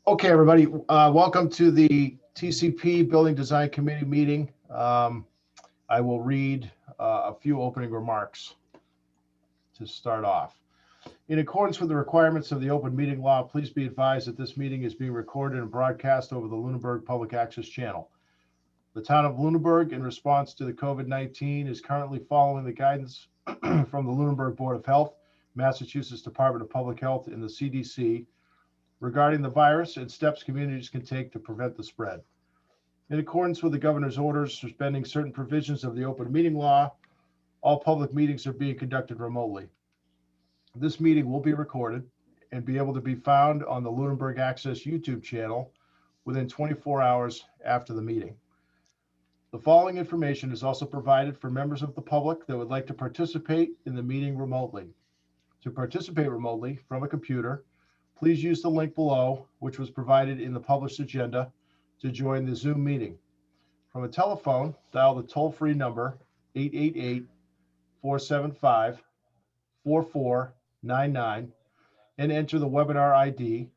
Okay, everybody, welcome to the TCP Building Design Committee meeting. I will read a few opening remarks to start off. In accordance with the requirements of the open meeting law, please be advised that this meeting is being recorded and broadcast over the Lunenburg Public Access Channel. The town of Lunenburg, in response to the COVID-19, is currently following the guidance from the Lunenburg Board of Health, Massachusetts Department of Public Health, and the CDC regarding the virus and steps communities can take to prevent the spread. In accordance with the governor's orders suspending certain provisions of the open meeting law, all public meetings are being conducted remotely. This meeting will be recorded and be able to be found on the Lunenburg Access YouTube channel within 24 hours after the meeting. The following information is also provided for members of the public that would like to participate in the meeting remotely. To participate remotely from a computer, please use the link below, which was provided in the published agenda, to join the Zoom meeting. From a telephone, dial the toll-free number 888-475-4499 and enter the webinar ID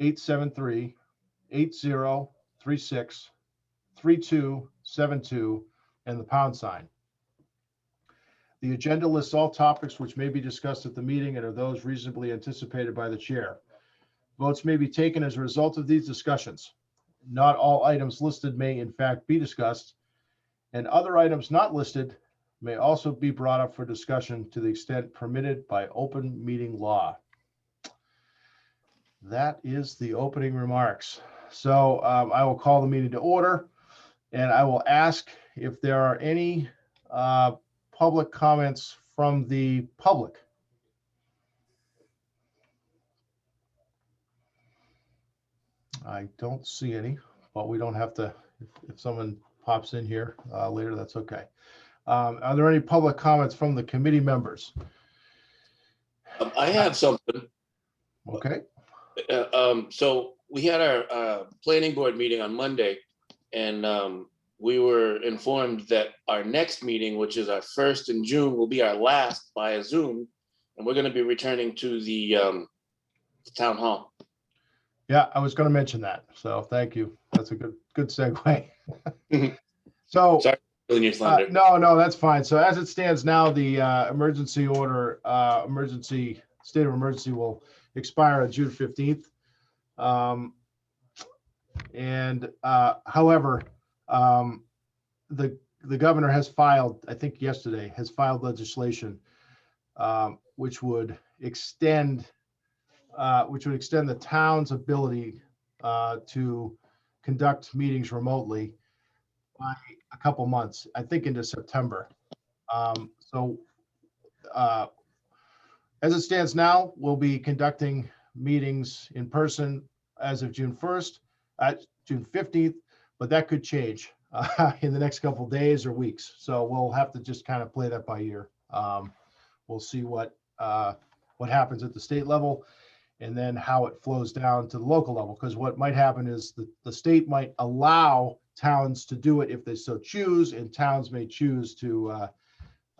873-8036-3272 and the pound sign. The agenda lists all topics which may be discussed at the meeting and are those reasonably anticipated by the chair. Votes may be taken as a result of these discussions. Not all items listed may in fact be discussed, and other items not listed may also be brought up for discussion to the extent permitted by open meeting law. That is the opening remarks. So I will call the meeting to order, and I will ask if there are any public comments from the public. I don't see any, but we don't have to, if someone pops in here later, that's okay. Are there any public comments from the committee members? I have something. Okay. So we had our planning board meeting on Monday, and we were informed that our next meeting, which is our first in June, will be our last via Zoom, and we're going to be returning to the town hall. Yeah, I was going to mention that. So thank you. That's a good segue. So sorry, your thunder. No, that's fine. So as it stands now, the emergency order, state of emergency will expire on June 15th. However, the governor has filed, I think yesterday, has filed legislation which would extend the town's ability to conduct meetings remotely by a couple months, I think into September. As it stands now, we'll be conducting meetings in person as of June 1st, June 15th, but that could change in the next couple of days or weeks. So we'll have to just kind of play that by ear. We'll see what happens at the state level and then how it flows down to the local level. Because what might happen is the state might allow towns to do it if they so choose, and towns may choose to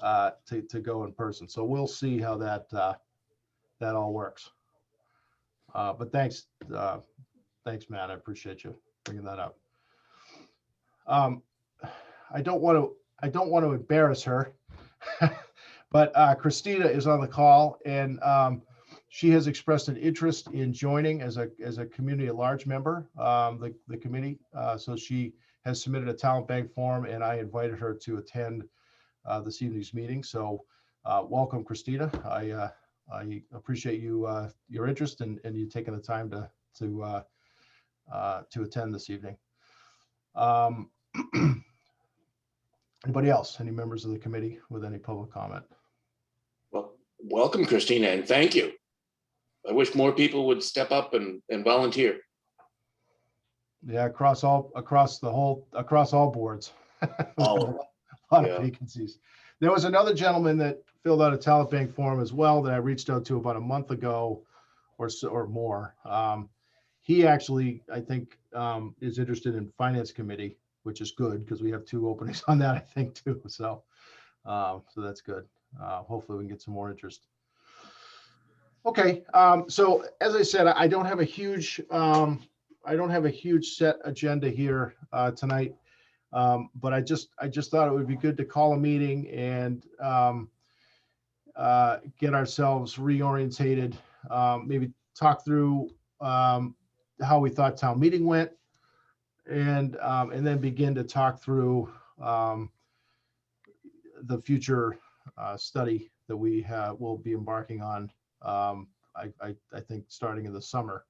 go in person. So we'll see how that all works. But thanks, Matt. I appreciate you bringing that up. I don't want to embarrass her, but Christina is on the call, and she has expressed an interest in joining as a community at large member, the committee. So she has submitted a talent bank form, and I invited her to attend this evening's meeting. So welcome, Christina. I appreciate your interest and you taking the time to attend this evening. Anybody else? Any members of the committee with any public comment? Well, welcome, Christina, and thank you. I wish more people would step up and volunteer. Yeah, across all boards. All of them. A lot of vacancies. There was another gentleman that filled out a talent bank form as well that I reached out to about a month ago or more. He actually, I think, is interested in finance committee, which is good because we have 2 openings on that, I think, too. So that's good. Hopefully we can get some more interest. Okay, so as I said, I don't have a huge set agenda here tonight. But I just thought it would be good to call a meeting and get ourselves reorientated, maybe talk through how we thought town meeting went, and then begin to talk through the future study that we will be embarking on. I think starting in the summer.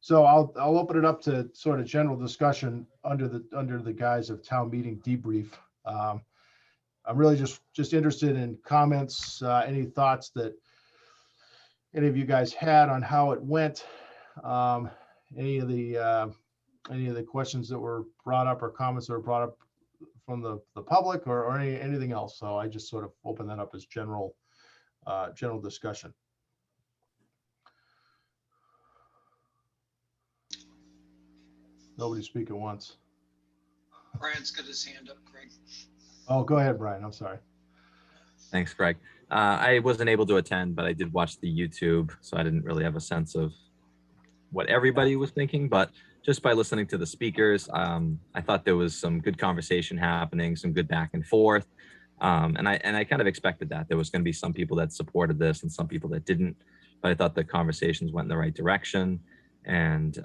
So I'll open it up to sort of general discussion under the guise of town meeting debrief. I'm really just interested in comments, any thoughts that any of you guys had on how it went, any of the questions that were brought up or comments that were brought up from the public or anything else. So I just sort of open that up as general discussion. Nobody's speaking once. Brian's got his hand up, Craig. Oh, go ahead, Brian. I'm sorry. Thanks, Greg. I wasn't able to attend, but I did watch the YouTube, so I didn't really have a sense of what everybody was thinking. But just by listening to the speakers, I thought there was some good conversation happening, some good back and forth. And I kind of expected that. There was going to be some people that supported this and some people that didn't. But I thought the conversations went in the right direction. And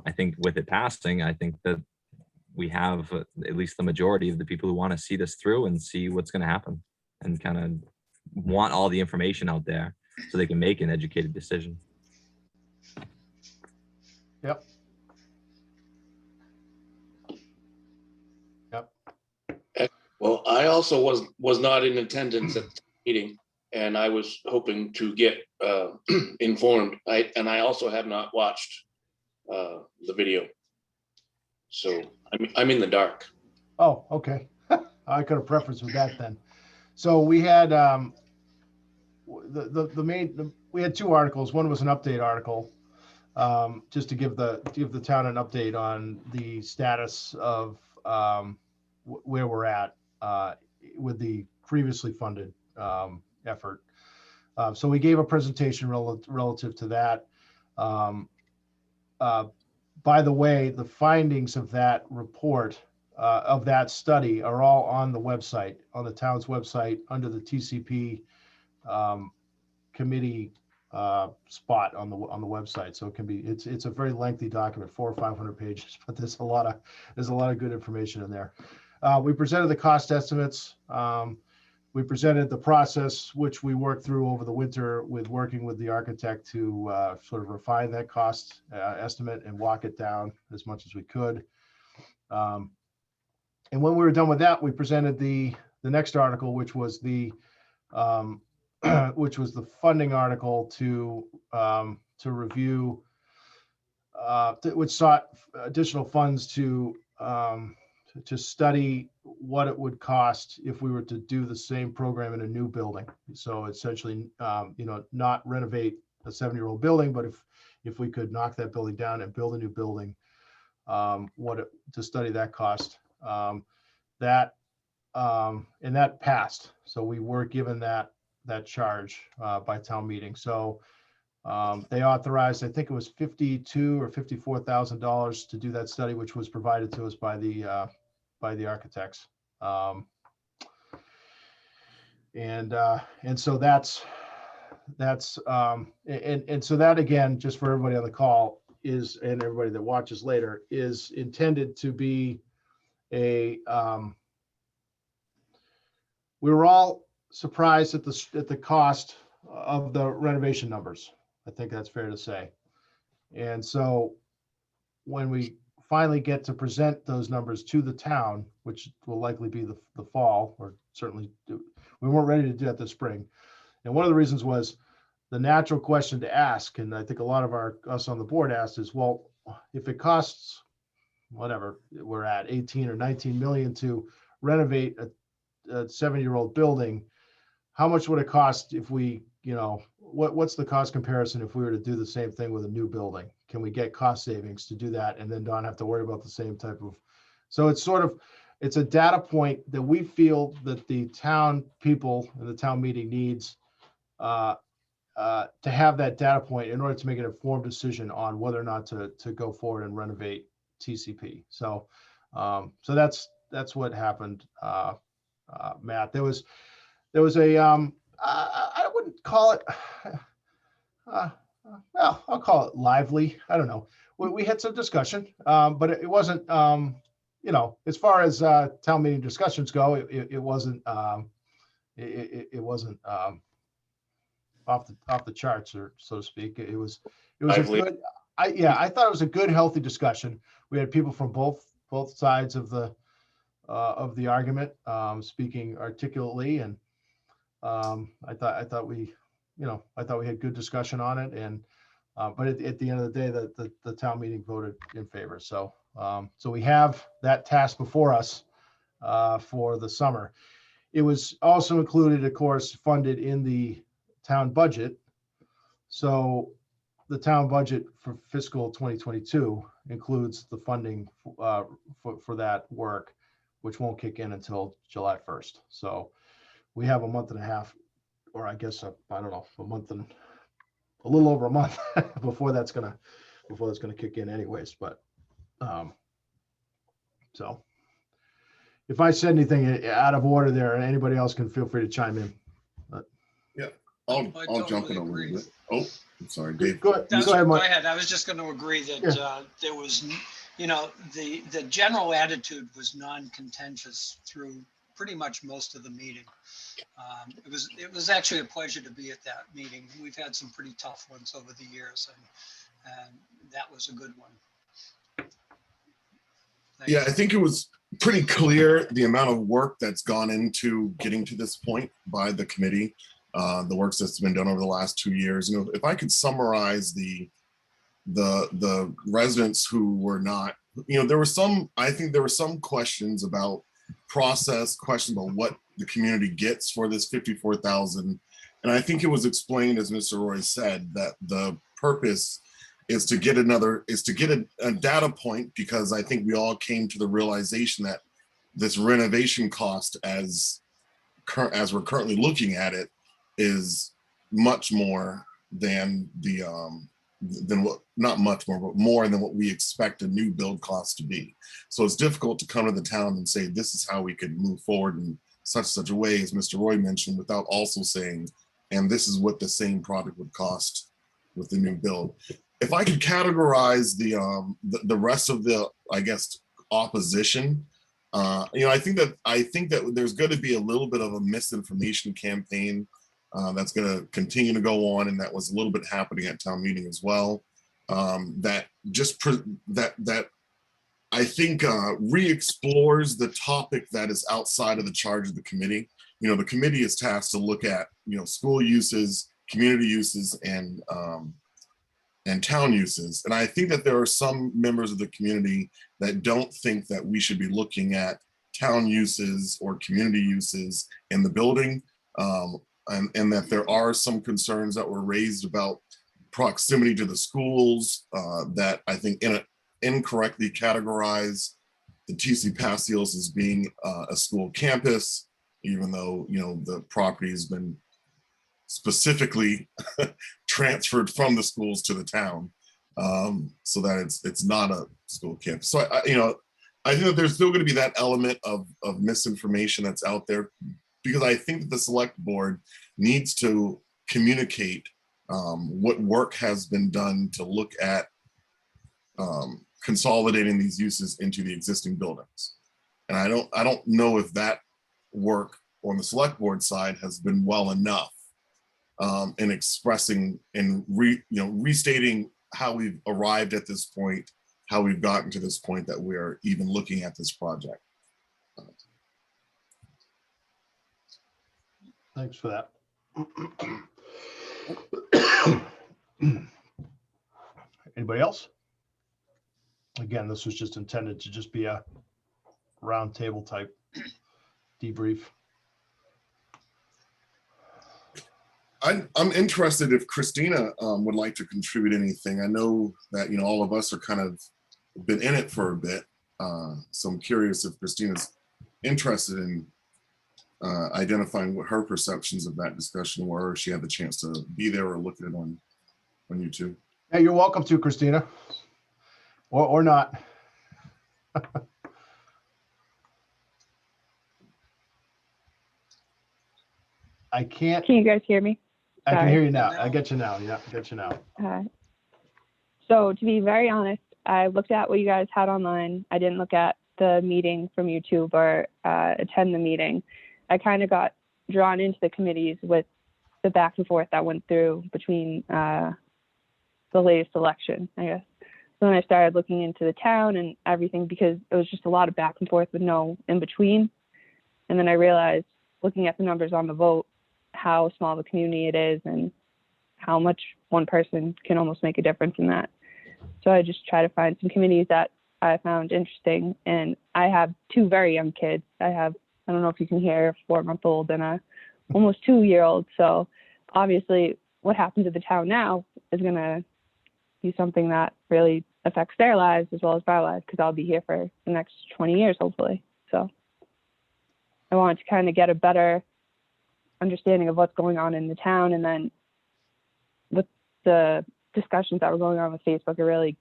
I think with it passing, I think that we have at least the majority of the people who want to see this through and see what's going to happen and kind of want all the information out there so they can make an educated decision. Yep. Well, I also was not in attendance at the meeting, and I was hoping to get informed. I also have not watched the video, so I'm in the dark. Oh, okay. I could have preference with that then. So we had we had two articles. One was an update article, just to give the town an update on the status of where we're at with the previously funded effort. So we gave a presentation relative to that. By the way, the findings of that report, of that study, are all on the website, on the town's website, under the TCP committee spot on the website. So it can be, it's a very lengthy document, 400 or 500 pages, but there's a lot of good information in there. We presented the cost estimates. We presented the process, which we worked through over the winter with working with the architect to sort of refine that cost estimate and walk it down as much as we could. And when we were done with that, we presented the next article, which was the funding article to review, which sought additional funds to study what it would cost if we were to do the same program in a new building. So essentially, not renovate a 7-year-old building, but if we could knock that building down and build a new building, to study that cost. And that passed. So we were given that charge by town meeting. So they authorized, I think it was $52,000 or $54,000 to do that study, which was provided to us by the architects. And so that's and so that, again, just for everybody on the call, is, and everybody that watches later, is intended to be a we were all surprised at the cost of the renovation numbers. I think that's fair to say. And so when we finally get to present those numbers to the town, which will likely be the fall, or certainly we weren't ready to do that this spring. And one of the reasons was the natural question to ask, and I think a lot of us on the board asked, is, well, if it costs whatever we're at 18 or 19 million to renovate a 7-year-old building, how much would it cost if we, what's the cost comparison if we were to do the same thing with a new building? Can we get cost savings to do that and then not have to worry about the same type of, so it's a data point that we feel that the town people and the town meeting needs to have that data point in order to make an informed decision on whether or not to go forward and renovate TCP. So, so that's what happened, Matt. There was a, I wouldn't call it, well, I'll call it lively. I don't know. We had some discussion, but it wasn't, you know, as far as town meeting discussions go, it wasn't, it wasn't off the charts, or so to speak. It was a Lively. good, I thought it was a good, healthy discussion. We had people from both sides of the argument, speaking articulately, and I thought we, you know, I thought we had good discussion on it, and but at the end of the day, the town meeting voted in favor. So so we have that task before us for the summer. It was also included, of course, funded in the town budget. So the town budget for fiscal 2022 includes the funding for that work, which won't kick in until July 1st. So we have a month and a half, or I guess, I don't know, a month and a little over a month before that's gonna kick in anyways. But so if I said anything out of order there, and anybody else can feel free to chime in. I I'll jump totally in a agree. little bit. Oh, I'm sorry, Dave. Go ahead, Go Mike. ahead. I was just going to agree that there was, you know, the general attitude was non-contentious through pretty much most of the meeting. It was actually a pleasure to be at that meeting. We've had some pretty tough ones over the years, and that was a good one. Thanks. Yeah, I think it was pretty clear the amount of work that's gone into getting to this point by the committee, the work that's been done over the last 2 years. You know, if I could summarize the residents who were not, you know, there were some, I think there were some questions about process, questions about what the community gets for this 54,000. And I think it was explained, as Mr. Roy said, that the purpose is to get a data point, because I think we all came to the realization that this renovation cost, as we're currently looking at it, is much more than not much more, but more than what we expect a new build cost to be. So it's difficult to come to the town and say, this is how we could move forward in such a way, as Mr. Roy mentioned, without also saying, and this is what the same product would cost with the new build. If I could categorize the rest of the, I guess, opposition, you know, I think that there's going to be a little bit of a misinformation campaign that's going to continue to go on, and that was a little bit happening at town meeting as well. That I think re-explores the topic that is outside of the charge of the committee. You know, the committee is tasked to look at, you know, school uses, community uses, and town uses. And I think that there are some members of the community that don't think that we should be looking at town uses or community uses in the building. And that there are some concerns that were raised about proximity to the schools that I think incorrectly categorize the TC Passios as being a school campus, even though, you know, the property has been specifically transferred from the schools to the town, so that it's not a school campus. So you know, I think that there's still going to be that element of misinformation that's out there, because I think that the select board needs to communicate what work has been done to look at consolidating these uses into the existing buildings. And I don't know if that work on the select board side has been well enough in expressing and restating how we've arrived at this point, how we've gotten to this point that we're even looking at this project. Thanks for that. Anybody else? Again, this was just intended to just be a round table type debrief. I'm interested if Christina would like to contribute anything. I know that, you know, all of us are kind of been in it for a bit. So I'm curious if Christina's interested in identifying what her perceptions of that discussion were. If she had the chance to be there or look at it on YouTube. Yeah, you're welcome to, Christina, or not. I can't. Can you guys hear me? I can Sorry. hear you now. I get you now. Yeah, I get you now. So to be very honest, I looked at what you guys had online. I didn't look at the meeting from YouTube or attend the meeting. I kind of got drawn into the committees with the back and forth that went through between the latest election, I guess. So then I started looking into the town and everything because it was just a lot of back and forth with no in between. And then I realized, looking at the numbers on the vote, how small the community it is and how much one person can almost make a difference in that. So I just try to find some committees that I found interesting. And I have two very young kids. I don't know if you can hear, a 4-month-old and a almost 2-year-old. So obviously what happens in the town now is going to be something that really affects their lives as well as our lives, because I'll be here for the next 20 years, hopefully. So I wanted to kind of get a better understanding of what's going on in the town. And then with the discussions that were going on with Facebook, it really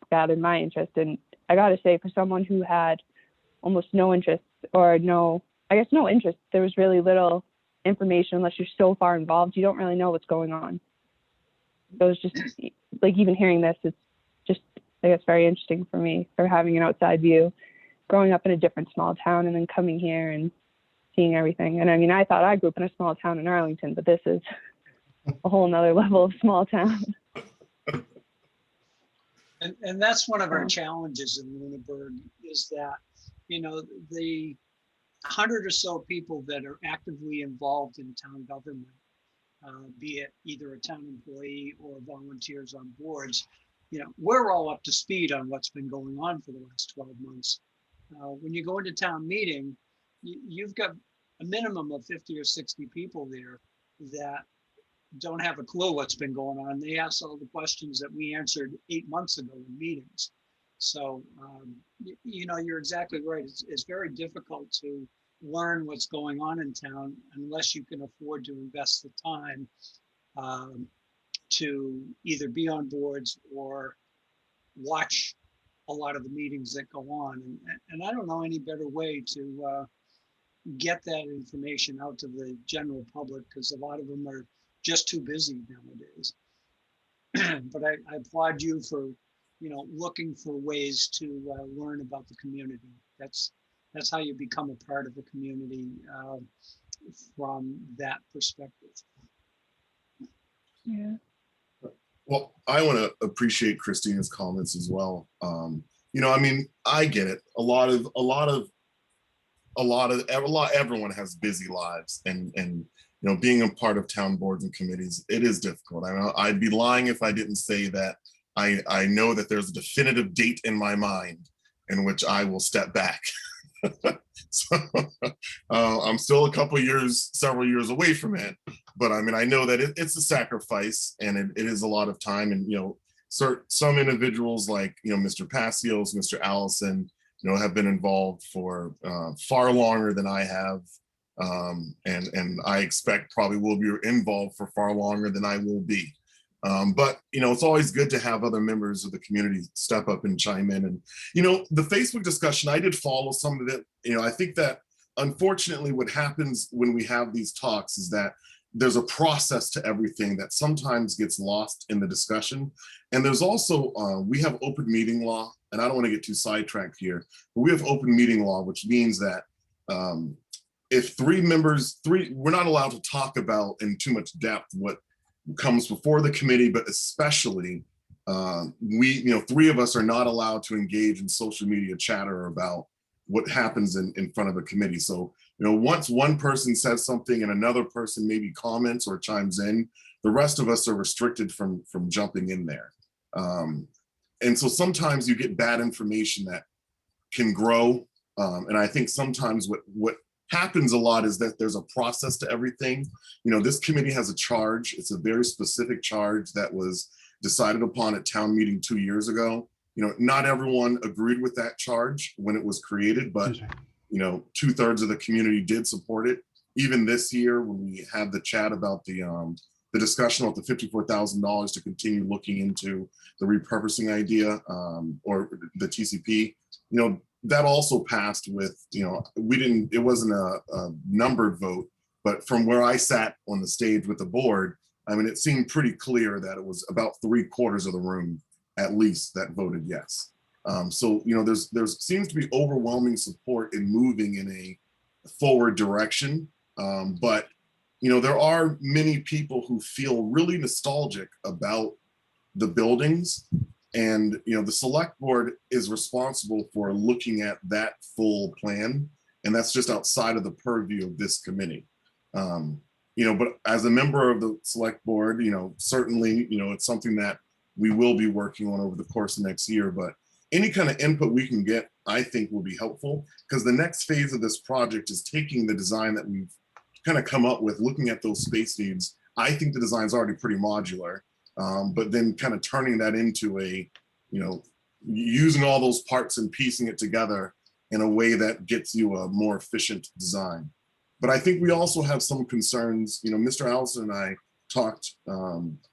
gathered my interest. And I got to say, for someone who had almost no interest or no interest, there was really little information unless you're so far involved. You don't really know what's going on. So it was just like, even hearing this, it's just, I guess, very interesting for me for having an outside view, growing up in a different small town and then coming here and seeing everything. And I mean, I thought I grew up in a small town in Arlington, but this is a whole nother level of small town. And that's one of our challenges in Lunenburg, is that, the 100 or so people that are actively involved in town government, be it either a town employee or volunteers on boards, we're all up to speed on what's been going on for the last 12 months. When you go into town meeting, you've got a minimum of 50 or 60 people there that don't have a clue what's been going on. They ask all the questions that we answered 8 months ago in meetings. So, you're exactly right. It's very difficult to learn what's going on in town unless you can afford to invest the time to either be on boards or watch a lot of the meetings that go on. And I don't know any better way to get that information out to the general public, because a lot of them are just too busy nowadays. But I applaud you for, looking for ways to learn about the community. That's how you become a part of the community from that perspective. Yeah. Well, I want to appreciate Christina's comments as well. I mean, I get it. Everyone has busy lives, and being a part of town boards and committees, it is difficult. I know I'd be lying if I didn't say that I know that there's a definitive date in my mind in which I will step back. So I'm still several years away from it, but I mean, I know that it's a sacrifice, and it is a lot of time. And some individuals like Mr. Passios, Mr. Allison, have been involved for far longer than I have, and I expect probably will be involved for far longer than I will be. But it's always good to have other members of the community step up and chime in. And the Facebook discussion, I did follow some of it. I think that unfortunately what happens when we have these talks is that there's a process to everything that sometimes gets lost in the discussion. And there's also we have open meeting law, and I don't want to get too sidetracked here, but we have open meeting law, which means that if we're not allowed to talk about in too much depth what comes before the committee, but especially three of us are not allowed to engage in social media chatter about what happens in front of a committee. So, once one person says something and another person maybe comments or chimes in, the rest of us are restricted from jumping in there. And so sometimes you get bad information that can grow. And I think sometimes what happens a lot is that there's a process to everything. This committee has a charge. It's a very specific charge that was decided upon at town meeting 2 years ago. Not everyone agreed with that charge when it was created, but 2/3 of the community did support it. even this year when we had the chat about the discussion about the $54,000 to continue looking into the repurposing idea, or the TCP, that also passed with, it wasn't a numbered vote, but from where I sat on the stage with the board, I mean, it seemed pretty clear that it was about 3/4 of the room, at least, that voted yes. So, there's seems to be overwhelming support in moving in a forward direction. But, there are many people who feel really nostalgic about the buildings. And, the select board is responsible for looking at that full plan. And that's just outside of the purview of this committee. But as a member of the select board, certainly, it's something that we will be working on over the course of next year. But any kind of input we can get, I think, will be helpful, because the next phase of this project is taking the design that we've kind of come up with, looking at those space needs. I think the design's already pretty modular, but then kind of turning that into a, using all those parts and piecing it together in a way that gets you a more efficient design. But I think we also have some concerns. Mr. Allison and I talked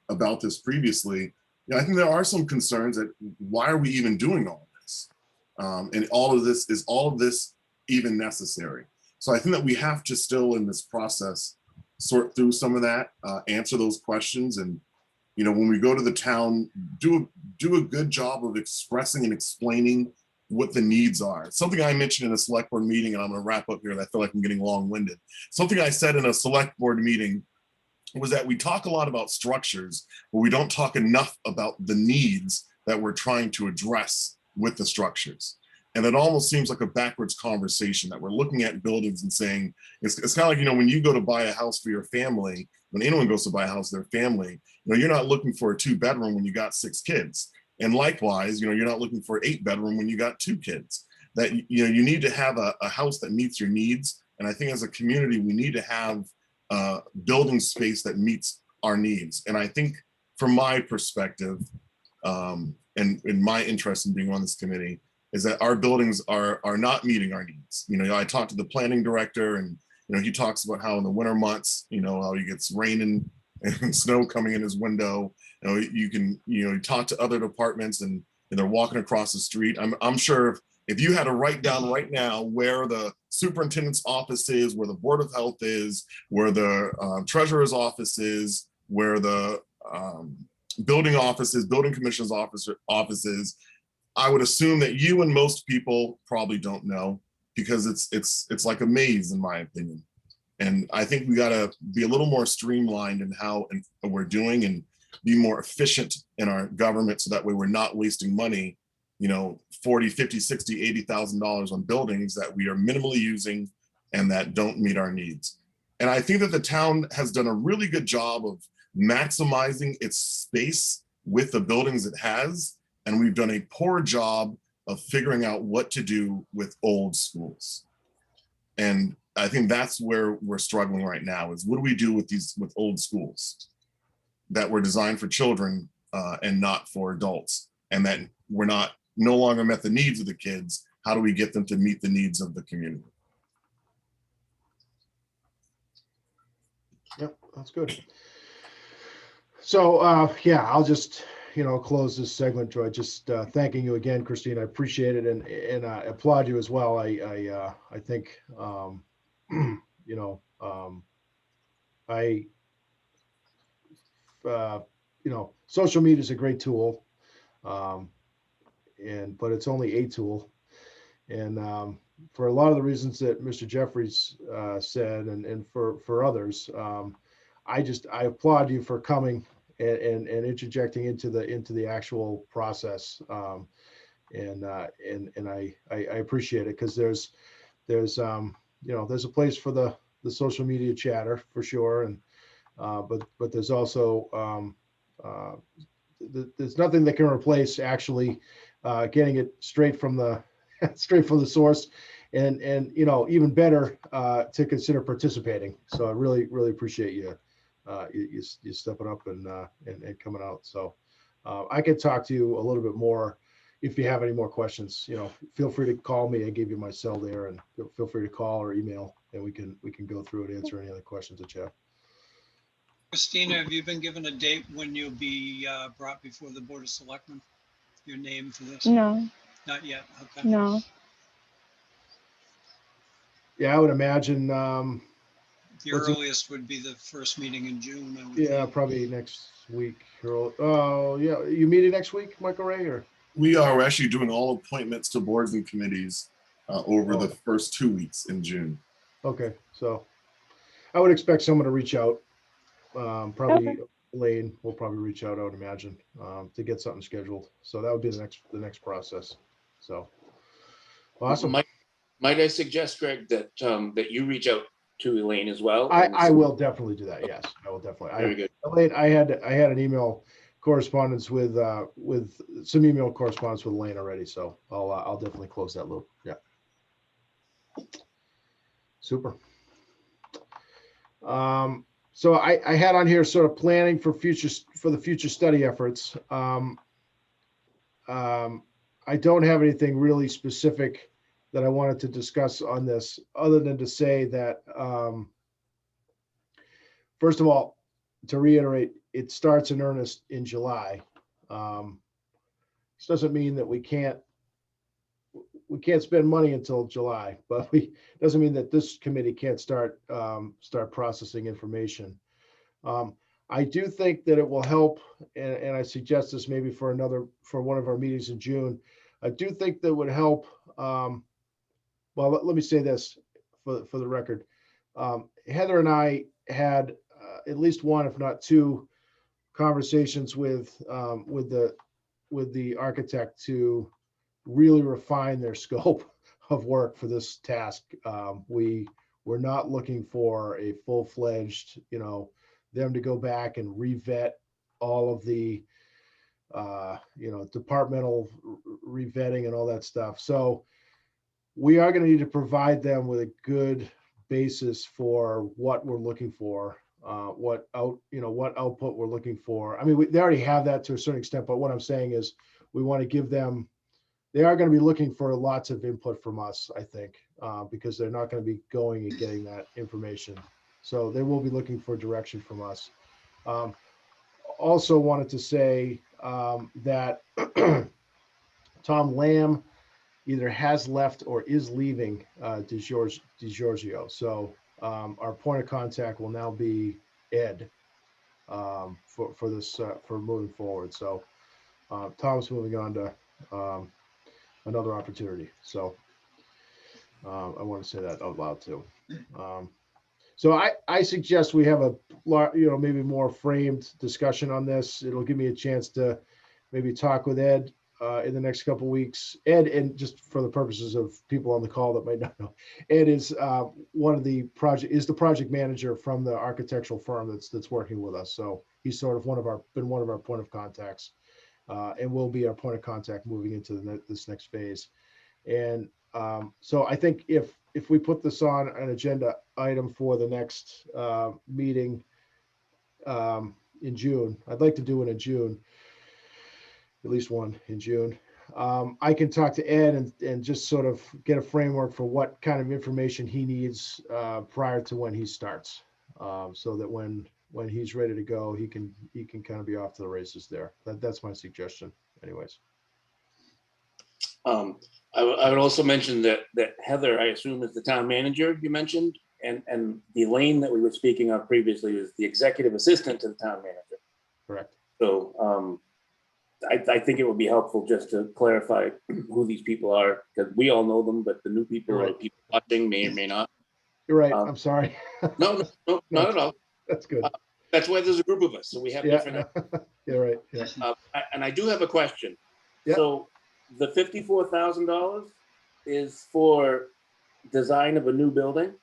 about this previously. I think there are some concerns that why are we even doing all of this? And all of this even necessary? So I think that we have to still in this process sort through some of that, answer those questions, and when we go to the town, do a good job of expressing and explaining what the needs are. Something I mentioned in a select board meeting, and I'm going to wrap up here, and I feel like I'm getting long-winded. Something I said in a select board meeting was that we talk a lot about structures, but we don't talk enough about the needs that we're trying to address with the structures. And it almost seems like a backwards conversation that we're looking at buildings and saying, it's kind of like, when you go to buy a house for your family, when anyone goes to buy a house for their family, you're not looking for a 2-bedroom when you got 6 kids. And likewise, you're not looking for an 8-bedroom when you got 2 kids. That, you need to have a house that meets your needs. And I think as a community, we need to have building space that meets our needs. And I think from my perspective, and in my interest in being on this committee, is that our buildings are not meeting our needs. I talked to the planning director, and he talks about how in the winter months, how he gets rain and snow coming in his window. You talk to other departments, and they're walking across the street. I'm sure if you had to write down right now where the superintendent's office is, where the board of health is, where the treasurer's office is, where the building offices, building commissioner's office is, I would assume that you and most people probably don't know, because it's like a maze, in my opinion. And I think we got to be a little more streamlined in how we're doing, and be more efficient in our government, so that way we're not wasting money, $40, $50, $60, $80,000 on buildings that we are minimally using and that don't meet our needs. And I think that the town has done a really good job of maximizing its space with the buildings it has. And we've done a poor job of figuring out what to do with old schools. And I think that's where we're struggling right now, is what do we do with old schools that were designed for children and not for adults, and that we're no longer met the needs of the kids. How do we get them to meet the needs of the community? Yep, that's good. So yeah, I'll just close this segment, Joy. Just thanking you again, Christine. I appreciate it, and I applaud you as well. I think social media is a great tool, but it's only a tool, and for a lot of the reasons that Mr. Jeffries said, and for others, I applaud you for coming and interjecting into the actual process, and I appreciate it, because there's a place for the social media chatter for sure, and but there's also there's nothing that can replace actually getting it straight from the source, and even better to consider participating. So I really appreciate you stepping up and coming out. So I can talk to you a little bit more if you have any more questions. Feel free to call me. I gave you my cell there, and feel free to call or email and we can go through and answer any other questions that you have. Christina, have you been given a date when you'll be brought before the Board of Selectmen? Your name for this? No, Not yet, okay. no. Yeah, I would imagine, The what's it- earliest would be the first meeting in June, I would yeah, think. probably next week. Oh, yeah, you meeting next week, Michael Ray, or? We're actually doing all appointments to boards and committees over the Oh. first 2 weeks in June. Okay, so I would expect someone to reach out. Probably Lane will probably reach out, I would imagine, to get something scheduled. So that would be the next process. So awesome. Might I suggest, Greg, that that you reach out to Elaine as well? I will definitely do that. Yes, I will definitely. Very good. Elaine, I had an email correspondence with some email correspondence with Lane already. So I'll definitely close that loop. Yeah. Super. So I had on here sort of planning for the future study efforts. I don't have anything really specific that I wanted to discuss on this, other than to say that, first of all, to reiterate, it starts in earnest in July. This doesn't mean that we can't spend money until July, but doesn't mean that this committee can't start processing information. I do think that it will help, and I suggest this maybe for one of our meetings in June. I do think that would help. Well, let me say this for the record. Heather and I had at least one, if not two, conversations with the architect to really refine their scope of work for this task. We're not looking for a full-fledged, them to go back and revet all of the, departmental revetting and all that stuff. So we are going to need to provide them with a good basis for what we're looking for, what output we're looking for. I mean, they already have that to a certain extent, but what I'm saying is we want to give them. They are going to be looking for lots of input from us, I think, because they're not going to be going and getting that information. So they will be looking for direction from us. Also wanted to say that Tom Lamb either has left or is leaving DiGiorgio. So our point of contact will now be Ed for this for moving forward. So Tom's moving on to another opportunity. So I want to say that out loud too. So I suggest we have a maybe more framed discussion on this. It'll give me a chance to maybe talk with Ed in the next couple of weeks. Ed, and just for the purposes of people on the call that might not know, Ed is the project manager from the architectural firm that's working with us. So he's sort of been one of our point of contacts, and will be our point of contact moving into this next phase. And so I think if we put this on an agenda item for the next meeting in June, I'd like to do it in June, at least one in June. I can talk to Ed and just sort of get a framework for what kind of information he needs prior to when he starts, so that when he's ready to go, he can kind of be off to the races there. That's my suggestion, anyways. I would also mention that Heather, I assume, is the town manager you mentioned, and the Elaine that we were speaking of previously is the executive assistant to the town manager. Correct. So I think it would be helpful just to clarify who these people are, because we all know them, but the new people or people watching may or may not. You're right. I'm sorry. No, not at all. That's good. That's why there's a group of us, so we have different. You're right. Yeah. And I do have a question. Yep. So the $54,000 is for design of a new building?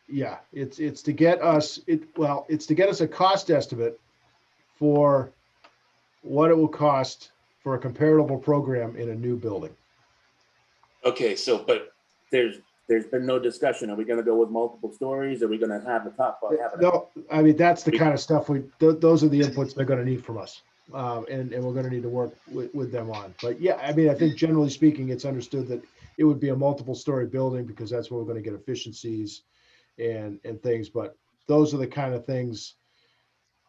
Yeah, it's to get us a cost estimate for what it will cost for a comparable program in a new building. Okay, so but there's been no discussion. Are we going to go with multiple stories? Are we going to have a top? No, I mean, that's the kind of stuff those are the inputs they're going to need from us. And we're going to need to work with them on. But yeah, I mean, I think generally speaking, it's understood that it would be a multiple story building because that's where we're going to get efficiencies and things. But those are the kind of things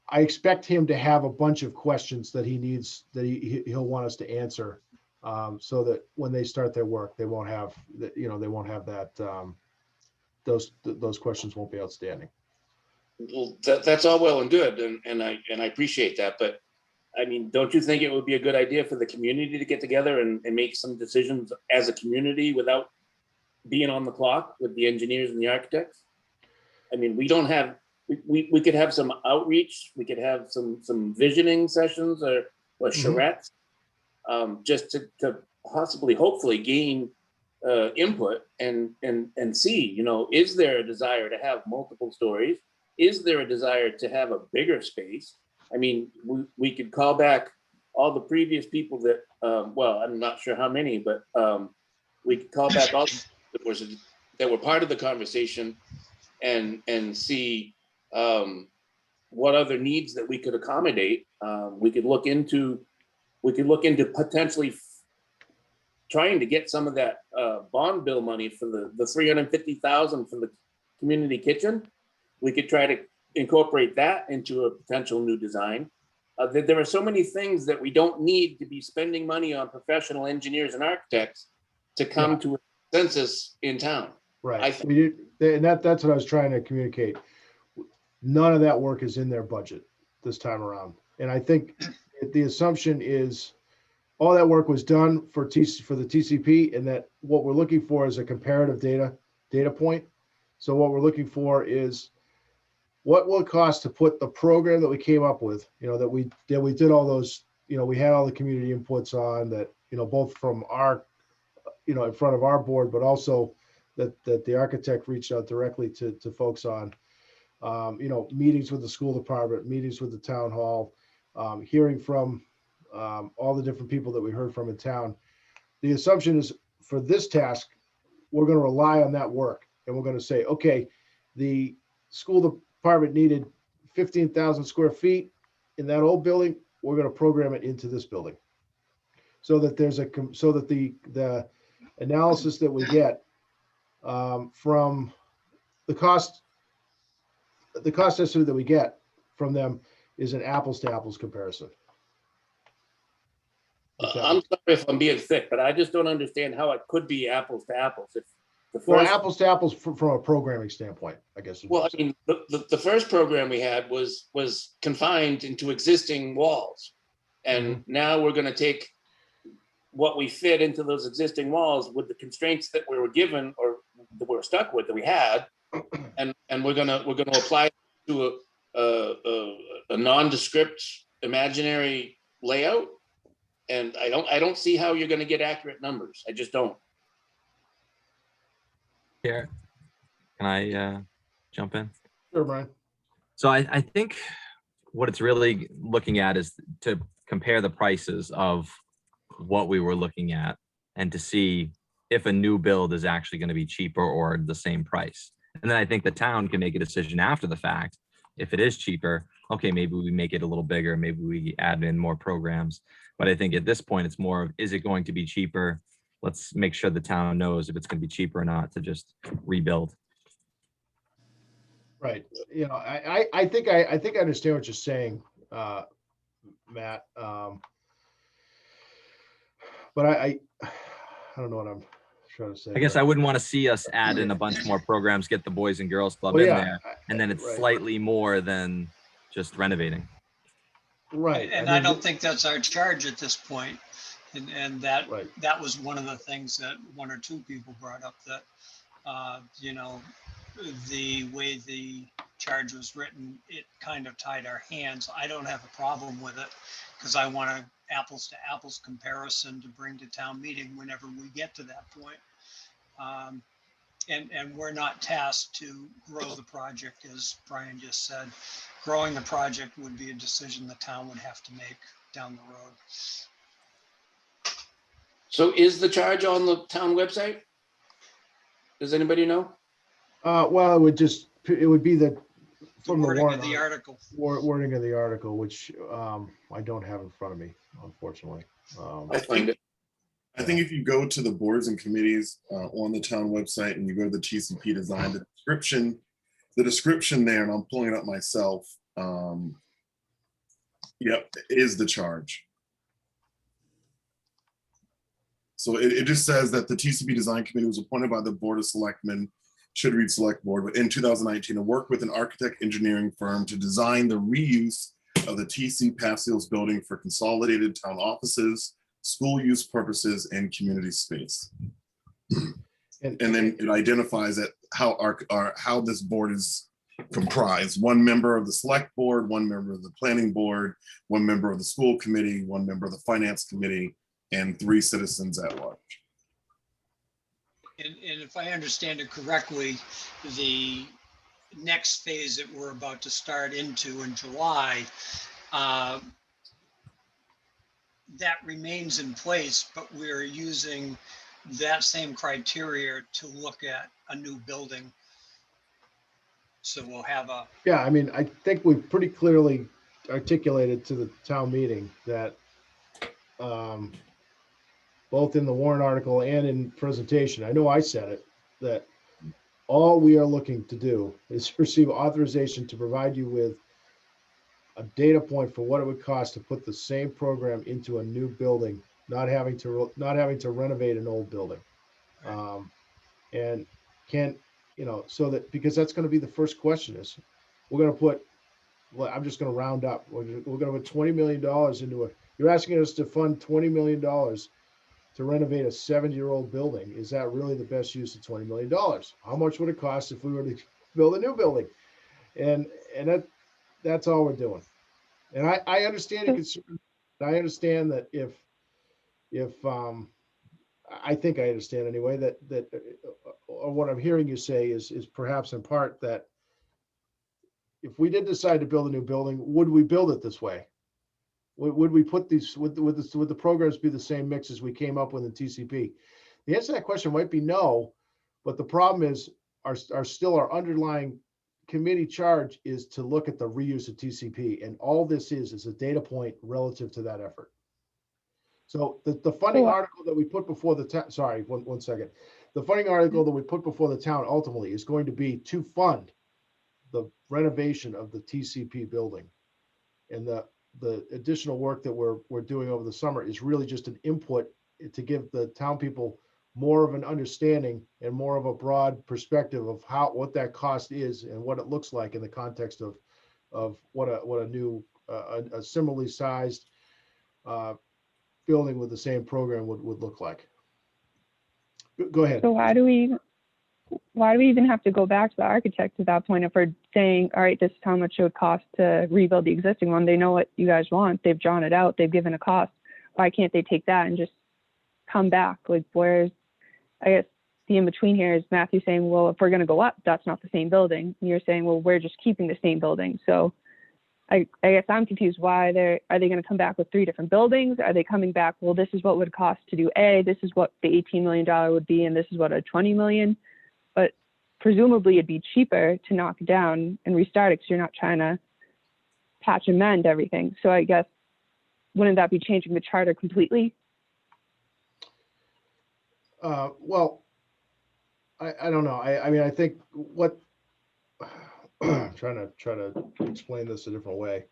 I expect him to have a bunch of questions that he needs, that he'll want us to answer, so that when they start their work, they won't have that, those questions won't be outstanding. Well, that's all well and good, and I appreciate that. But I mean, don't you think it would be a good idea for the community to get together and make some decisions as a community without being on the clock with the engineers and the architects? I mean, we don't have, we could have some outreach, we could have some visioning sessions or charrettes, just to possibly, hopefully gain input and see, you know, is there a desire to have multiple stories? Is there a desire to have a bigger space? I mean, we could call back all the previous people that, well, I'm not sure how many, but we could call back all that were part of the conversation and see what other needs that we could accommodate. We could look into potentially trying to get some of that bond bill money for the $350,000 for the community kitchen. We could try to incorporate that into a potential new design. There are so many things that we don't need to be spending money on professional engineers and architects to come to a consensus in town. Right. We did, and that's what I was trying to communicate. None of that work is in their budget this time around. And I think the assumption is all that work was done for the TCP, and that what we're looking for is a comparative data point. So what we're looking for is what will it cost to put the program that we came up with, you know, that we did all those, you know, we had all the community inputs on that, you know, both from our, you know, in front of our board, but also that the architect reached out directly to folks on, you know, meetings with the school department, meetings with the town hall, hearing from all the different people that we heard from in town. The assumption is for this task, we're going to rely on that work, and we're going to say, okay, the school department needed 15,000 square feet in that old building. We're going to program it into this building, so that the analysis that we get from the cost estimate that we get from them is an apples to apples comparison. I'm sorry if I'm being thick, but I just don't understand how it could be apples to apples. If the first, well, apples to apples from a programming standpoint, I guess. Well, I mean, the first program we had was confined into existing walls, and now we're going to take what we fit into those existing walls with the constraints that we were given or that we're stuck with that we had, and we're gonna apply it to a nondescript imaginary layout. And I don't see how you're going to get accurate numbers. I just don't. Here, can I jump in? Sure, Brian. So I think what it's really looking at is to compare the prices of what we were looking at and to see if a new build is actually going to be cheaper or the same price. And then I think the town can make a decision after the fact. If it is cheaper, okay, maybe we make it a little bigger, maybe we add in more programs. But I think at this point, it's more of, is it going to be cheaper? Let's make sure the town knows if it's going to be cheaper or not to just rebuild. Right. You know, I think I understand what you're saying, Matt. But I don't know what I'm trying to say. I guess I wouldn't want to see us add in a bunch more programs, get the Boys and Girls Club Well, in yeah, there, and then it's right. slightly more than just renovating. Right. And I don't think that's our charge at this point. And that Right. that was one of the things that one or two people brought up, that you know, the way the charge was written, it kind of tied our hands. I don't have a problem with it because I want an apples to apples comparison to bring to town meeting whenever we get to that point. And we're not tasked to grow the project, as Brian just said. Growing the project would be a decision the town would have to make down the road. So is the charge on the town website? Does anybody know? Well, it would be from the wording warrant of the article. wording of the article, which I don't have in front of me, unfortunately. I find I think if you go to the boards and committees on the town website and you go to the TCP design, the description there, and I'm pulling it up myself, yep, is the charge. So it just says that the TCP design committee was appointed by the Board of Selectmen, should read select board, in 2019 to work with an architect engineering firm to design the reuse of the TC Passios building for consolidated town offices, school use purposes, and community space. And then it identifies that how this board is comprised: one member of the select board, one member of the planning board, one member of the school committee, one member of the finance committee, and 3 citizens at large. And if I understand it correctly, the next phase that we're about to start into in July, that remains in place, but we're using that same criteria to look at a new building. So we'll have a, Yeah, I mean, I think we've pretty clearly articulated to the town meeting that both in the warrant article and in presentation, I know I said it, that all we are looking to do is receive authorization to provide you with a data point for what it would cost to put the same program into a new building, not having to renovate an old building. And can, so that, because that's going to be the first question is, we're going to put, well, I'm just going to round up. We're going to put $20 million into it. You're asking us to fund $20 million to renovate a 70-year-old building. Is that really the best use of $20 million? How much would it cost if we were to build a new building? And that's all we're doing. And I understand your concern. I understand that if I think I understand anyway, that or what I'm hearing you say is perhaps in part that if we did decide to build a new building, would we build it this way? Would we put these, would the programs be the same mix as we came up with in TCP? The answer to that question might be no, but the problem is our underlying committee charge is to look at the reuse of TCP, and all this is a data point relative to that effort. So the funding article that we put before the town, sorry, one second. The funding article that we put before the town ultimately is going to be to fund the renovation of the TCP building. And the additional work that we're doing over the summer is really just an input to give the town people more of an understanding and more of a broad perspective of what that cost is and what it looks like in the context of what a new a similarly sized building with the same program would look like. Go ahead. So why do we even have to go back to the architect at that point if we're saying, all right, this is how much it would cost to rebuild the existing one? They know what you guys want. They've drawn it out. They've given a cost. Why can't they take that and just come back? Like, where's, I guess the in-between here is Matthew saying, well, if we're going to go up, that's not the same building. And you're saying, well, we're just keeping the same building. So I guess I'm confused. Why are they going to come back with 3 different buildings? Are they coming back, well, this is what it would cost to do A, this is what the $18 million would be, and this is what a $20 million. But presumably it'd be cheaper to knock it down and restart it because you're not trying to patch and mend everything. So I guess, wouldn't that be changing the charter completely? Well, I don't know. I mean, I think what I'm trying to explain this a different way.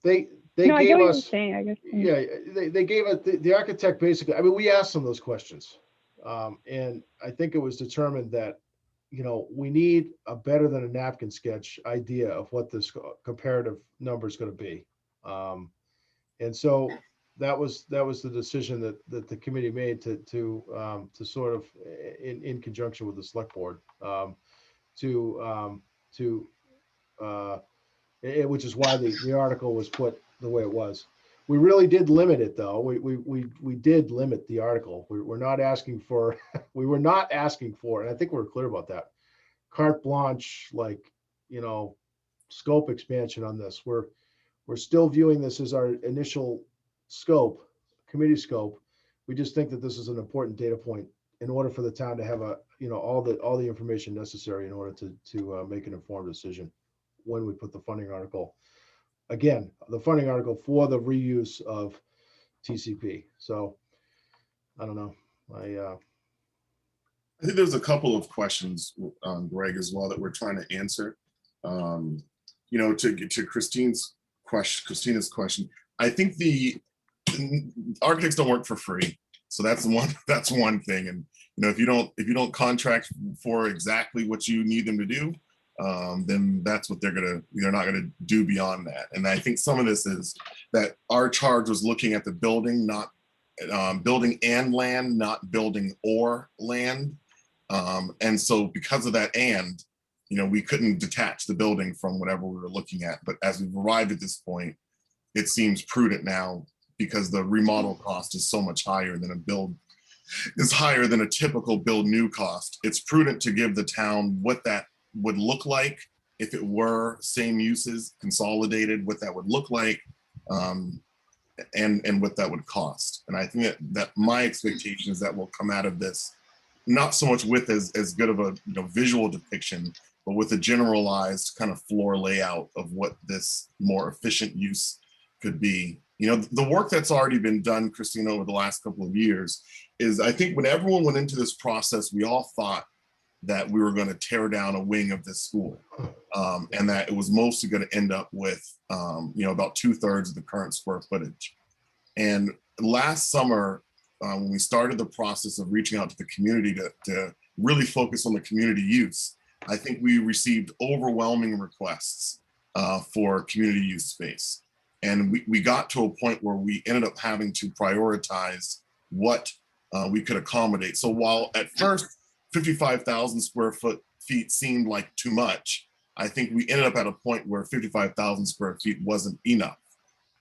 They gave us, saying, I guess. yeah, they gave us the architect basically. I mean, we asked them those questions, and I think it was determined that we need a better than a napkin sketch idea of what this comparative number is going to be, and so that was the decision that the committee made to sort of in conjunction with the select board which is why the article was put the way it was. We really did limit it though. We did limit the article. We're not asking for we were not asking for, and I think we're clear about that, carte blanche, like scope expansion on this. We're still viewing this as our initial scope, committee scope. We just think that this is an important data point in order for the town to have all the information necessary in order to make an informed decision when we put the funding article again, the funding article for the reuse of TCP. So I don't know. I think there's a couple of questions, Greg, as well, that we're trying to answer. To Christina's question, I think the architects don't work for free, so that's one thing. And if you don't contract for exactly what you need them to do, then that's what they're not gonna do beyond that. And I think some of this is that our charge was looking at the building, not building and land, not building or land. And so because of that, we couldn't detach the building from whatever we were looking at. But as we've arrived at this point, it seems prudent now, because the remodel cost is so much higher than a typical build new cost. It's prudent to give the town what that would look like if it were same uses, consolidated, what that would look like, and what that would cost. And I think that my expectation is that will come out of this, not so much with as good of a visual depiction, but with a generalized kind of floor layout of what this more efficient use could be. The work that's already been done, Christina, over the last couple of years is, I think when everyone went into this process, we all thought that we were going to tear down a wing of this school, and that it was mostly going to end up with, about 2/3 of the current square footage. And last summer, when we started the process of reaching out to the community to really focus on the community use, I think we received overwhelming requests for community use space. And we got to a point where we ended up having to prioritize what we could accommodate. So while at first 55,000 square feet seemed like too much, I think we ended up at a point where 55,000 square feet wasn't enough.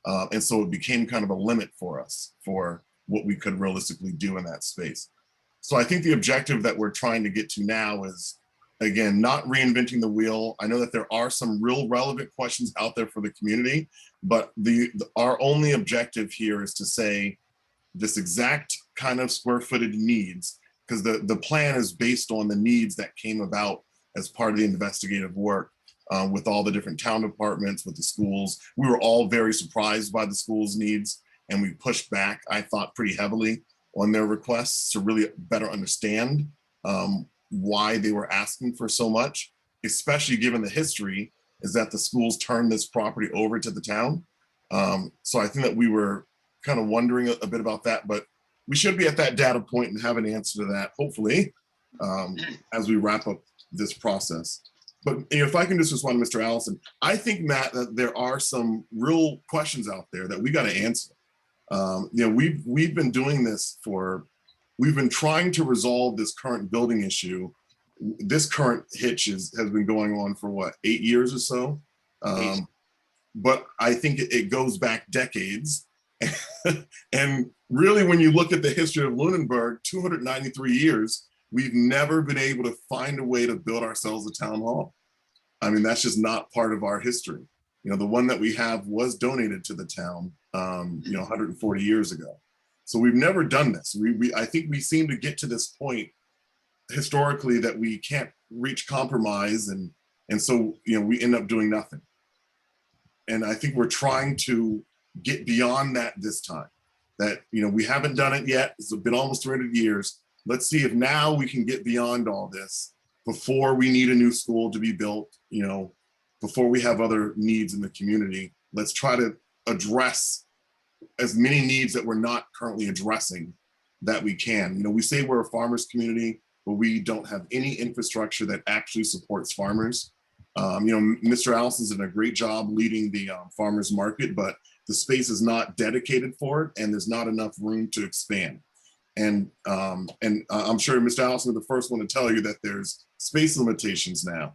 And so it became kind of a limit for us for what we could realistically do in that space. So I think the objective that we're trying to get to now is, again, not reinventing the wheel. I know that there are some real relevant questions out there for the community, but our only objective here is to say this exact kind of square footage needs, because the plan is based on the needs that came about as part of the investigative work with all the different town departments, with the schools. We were all very surprised by the schools' needs, and we pushed back, I thought, pretty heavily on their requests to really better understand why they were asking for so much, especially given the history is that the schools turned this property over to the town. So I think that we were kind of wondering a bit about that, but we should be at that data point and have an answer to that, hopefully, as we wrap up this process. But if I can just respond to Mr. Allison, I think, Matt, that there are some real questions out there that we got to answer. We've been doing this we've been trying to resolve this current building issue. This current hitch has been going on for what, 8 years or so? But I think it goes back decades. And really, when you look at the history of Lunenburg, 293 years, we've never been able to find a way to build ourselves a town hall. I mean, that's just not part of our history. The one that we have was donated to the town, 140 years ago. So we've never done this. I think we seem to get to this point historically that we can't reach compromise, and so we end up doing nothing. And I think we're trying to get beyond that this time. That we haven't done it yet. It's been almost 300 years. Let's see if now we can get beyond all this before we need a new school to be built. Before we have other needs in the community. Let's try to address as many needs that we're not currently addressing that we can. We say we're a farmers community, but we don't have any infrastructure that actually supports farmers. Mr. Allison's done a great job leading the farmers market, but the space is not dedicated for it, and there's not enough room to expand. And I'm sure Mr. Allison is the first one to tell you that there's space limitations now,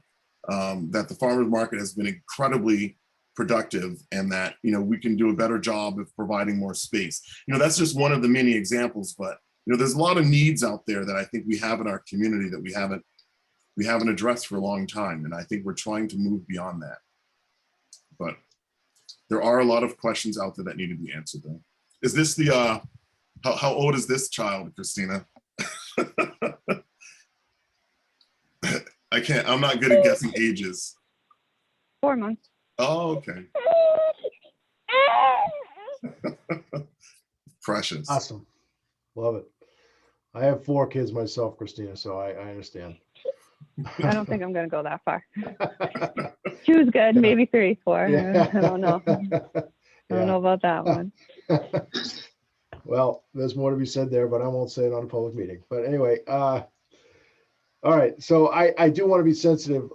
that the farmers market has been incredibly productive, and that we can do a better job of providing more space. That's just one of the many examples, but there's a lot of needs out there that I think we have in our community that we haven't addressed for a long time, and I think we're trying to move beyond that. But there are a lot of questions out there that need to be answered, though. Is this the how old is this child, Christina? I'm not good at guessing ages. 4 months. Oh, okay. Precious. Awesome. Love it. I have 4 kids myself, Christina, so I understand. I don't think I'm going to go that far. 2 is good, maybe 3, 4. Yeah. I don't know. I don't know about that one. Well, there's more to be said there, but I won't say it on a public meeting. But anyway, all right. So I do want to be sensitive.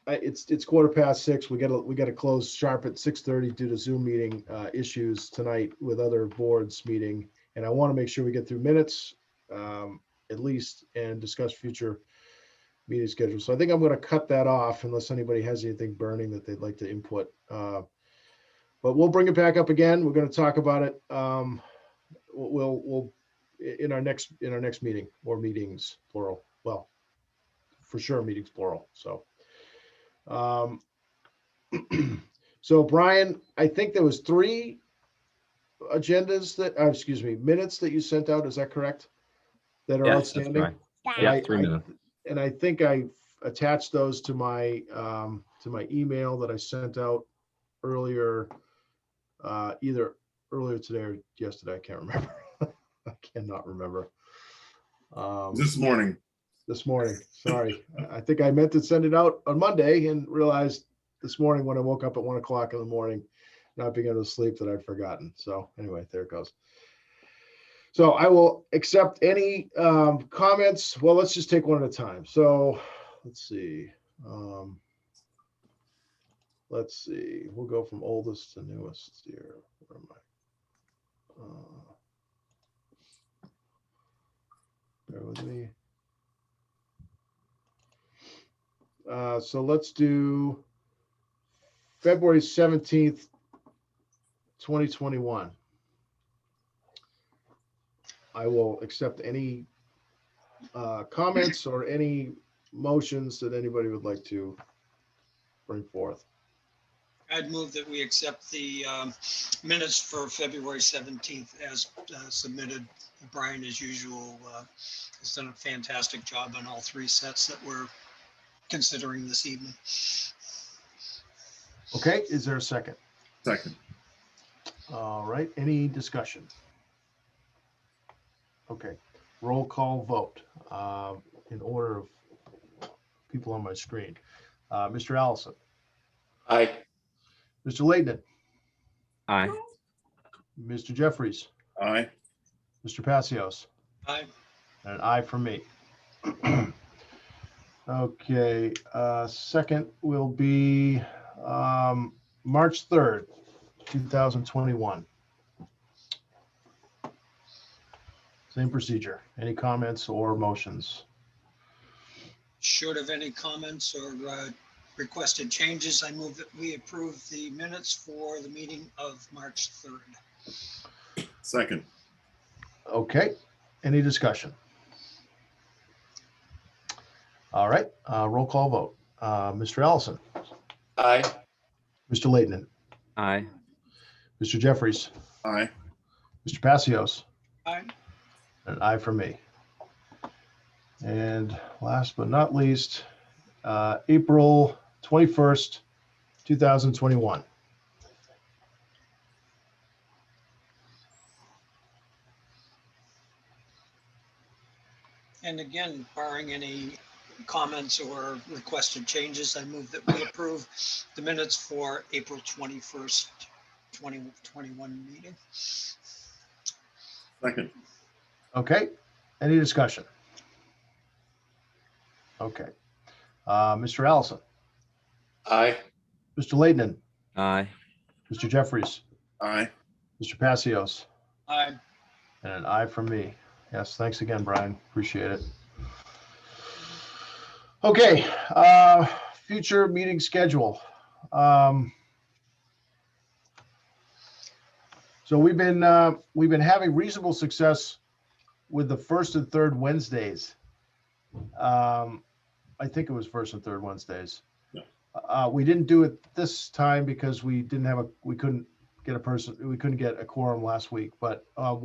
It's 6:15. We got to close sharp at 6:30 due to Zoom meeting issues tonight with other boards meeting, and I want to make sure we get through minutes at least and discuss future meeting schedules. So I think I'm going to cut that off unless anybody has anything burning that they'd like to input. But we'll bring it back up again. We're going to talk about it. We'll in our next meeting, or meetings plural. Well, for sure meetings plural. So. So Brian, I think there was 3 agendas that, minutes that you sent out. Is that correct? That are Yes, that's outstanding. correct. And Yeah, I- 3 minutes. And I think I attached those to my email that I sent out earlier, either earlier today or yesterday. I can't remember. I cannot remember. This morning. This morning. Sorry. I think I meant to send it out on Monday and realized this morning when I woke up at 1 o'clock in the morning, not being able to sleep, that I'd forgotten. So anyway, there it goes. So I will accept any comments. Well, let's just take one at a time. So let's see. We'll go from oldest to newest here. Where am I? Bear with me. So let's do February 17th, 2021. I will accept any comments or any motions that anybody would like to bring forth. I'd move that we accept the minutes for February 17th as submitted. Brian, as usual, has done a fantastic job on all 3 sets that we're considering this evening. Okay, is there a second? Second. All right, any discussion? Okay, roll call vote in order of people on my screen. Mr. Allison, Aye. Mr. Leighton, Aye. Mr. Jeffries, Aye. Mr. Passios, Aye. and an aye for me. Okay, second will be March 3rd, 2021. Same procedure. Any comments or motions? Short of any comments or requested changes, I move that we approve the minutes for the meeting of March 3rd. Second. Okay, any discussion? All right, roll call vote. Mr. Allison, Aye. Mr. Leighton, Aye. Mr. Jeffries, Aye. Mr. Passios, Aye. and an aye for me. And last but not least, April 21st, 2021. And again, barring any comments or requested changes, I move that we approve the minutes for April 21st, 2021 meeting. Second. Okay, any discussion? Okay, Mr. Allison, Aye. Mr. Leighton, Aye. Mr. Jeffries, Aye. Mr. Passios, Aye. and an aye from me. Yes, thanks again, Brian. Appreciate it. Okay, future meeting schedule. So we've been having reasonable success with the first and third Wednesdays. I think it was first and third Wednesdays. Yeah. We didn't do it this time because we couldn't get a quorum last week. But how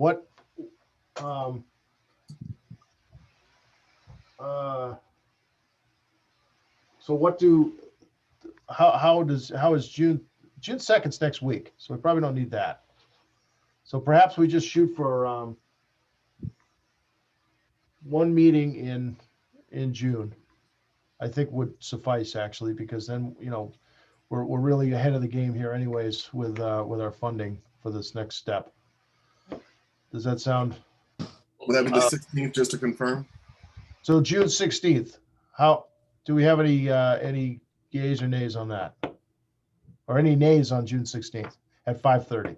is June 2nd's next week? So we probably don't need that. So perhaps we just shoot for one meeting in June. I think would suffice actually, because then, you know, we're really ahead of the game here anyways with our funding for this next step. Does that sound? Will that be the 16th, just to confirm? So June 16th, how, do we have any yeas or nays on that? Or any nays on June 16th at 5:30?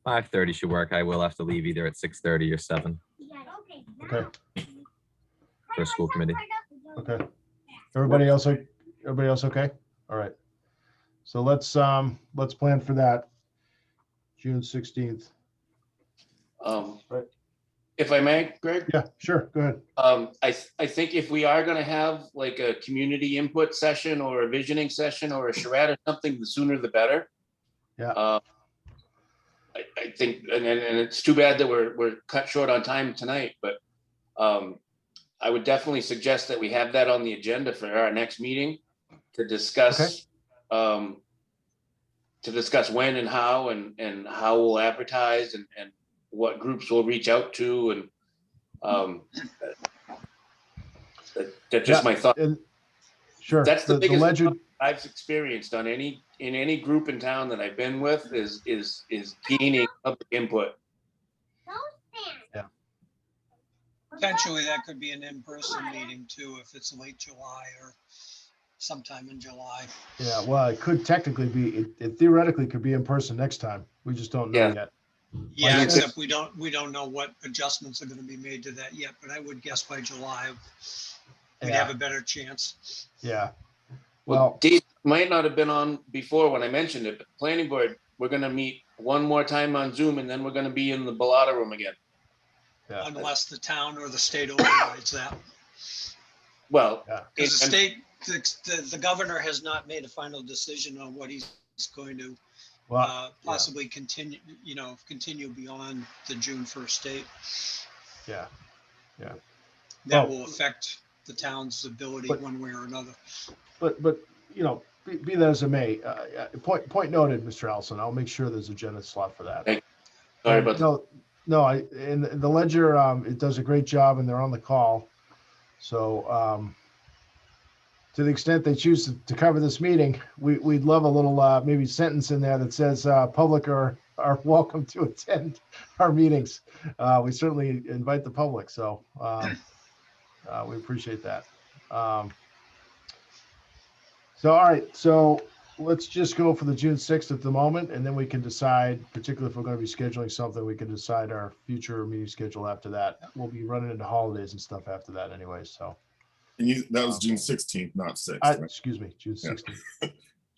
5:30 should work. I will have to leave either at 6:30 or 7 Okay, for a school committee. okay. Everybody else okay? All right. So let's plan for that. June 16th. Right. If I may, Greg? Yeah, sure. Go ahead. I think if we are gonna have like a community input session or a visioning session or a charrette or something, the sooner the better. Yeah. I think, and it's too bad that we're cut short on time tonight, but I would definitely suggest that we have that on the agenda for our next meeting to discuss when and how and how we'll advertise and what groups we'll reach out to, and that's just my thought. And sure. That's the biggest ledger. I've experienced on in any group in town that I've been with is gaining public input. Potentially, that could be an in-person meeting too, if it's late July or sometime in July. Yeah, well, it could technically be, it theoretically could be in person next time. We just don't know yet. Yeah, Yeah. except we don't know what adjustments are going to be made to that yet, but I would guess by July, we'd have a better chance. Yeah. Well, Dave might not have been on before when I mentioned it, but planning board, we're gonna meet one more time on Zoom, and then we're gonna be in the Bellata room again. Yeah. Unless the town or the state overrides that. Well, Yeah. Because the state, the governor has not made a final decision on what he's going to Well, possibly continue beyond the June 1st date. yeah. That Well, will affect the town's ability but- one way or another. But you know, be that as it may, point noted, Mr. Allison. I'll make sure there's a agenda slot for that. Thank sorry about that. No, and the Ledger, it does a great job, and they're on the call. So to the extent they choose to cover this meeting, we'd love a little maybe sentence in there that says public are welcome to attend our meetings. We certainly invite the public, so we appreciate that. So, all right, so let's just go for the June 6th at the moment, and then we can decide, particularly if we're going to be scheduling something, we can decide our future meeting schedule after that. We'll be running into holidays and stuff after that anyway, so. And that was June 16th, not 6th. Right? Excuse me, June 16th.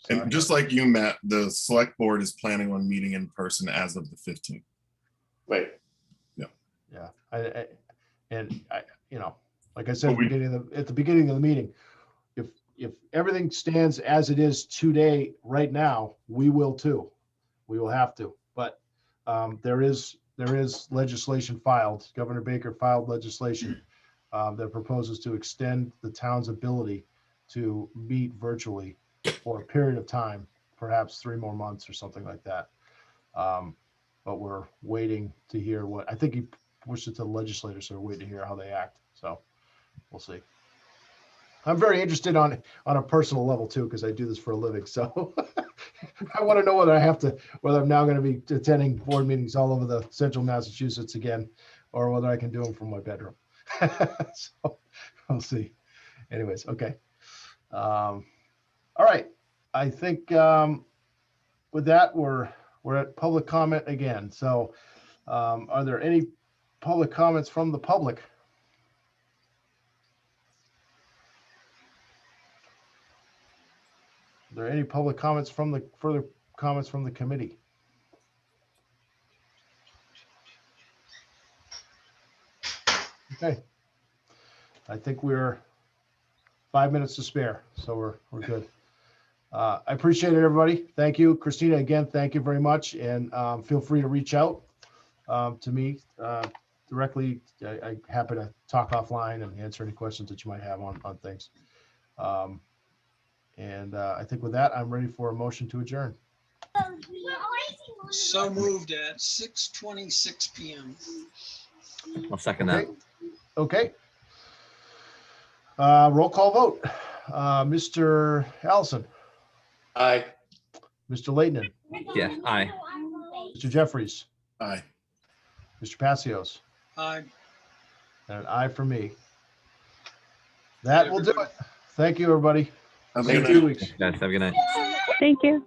And just like you, Matt, the select board is planning on meeting in person as of the 15th. Right. Yeah, I you know, like I said at Well, the beginning of the meeting, if everything stands as it is today, right now, we will too. We will have to, but there is legislation filed. Governor Baker filed legislation that proposes to extend the town's ability to meet virtually for a period of time, perhaps 3 more months or something like that. But we're waiting to hear what, I think he pushed it to the legislators, so we're waiting to hear how they act. So we'll see. I'm very interested on a personal level too, because I do this for a living. So I want to know whether I'm now going to be attending board meetings all over the central Massachusetts again, or whether I can do them from my bedroom. So we'll see. Anyways, okay. All right. I think with that, we're at public comment again. So are there any public comments from the public? Are there any public comments further comments from the committee? Okay. I think we're 5 minutes to spare, so we're good. I appreciate it, everybody. Thank you. Christina, again, thank you very much. And feel free to reach out to me directly. I'm happy to talk offline and answer any questions that you might have on things. And I think with that, I'm ready for a motion to adjourn. So moved at 6:26 PM. I'll second that. Okay. Roll call vote. Mr. Allison, Aye. Mr. Leighton, Yeah, aye. Mr. Jeffries, Aye. Mr. Passios, Aye. and an aye for me. That will do it. Thank you, everybody. Have a See you in good 2 night. weeks. Guys, have a good night. Thank you.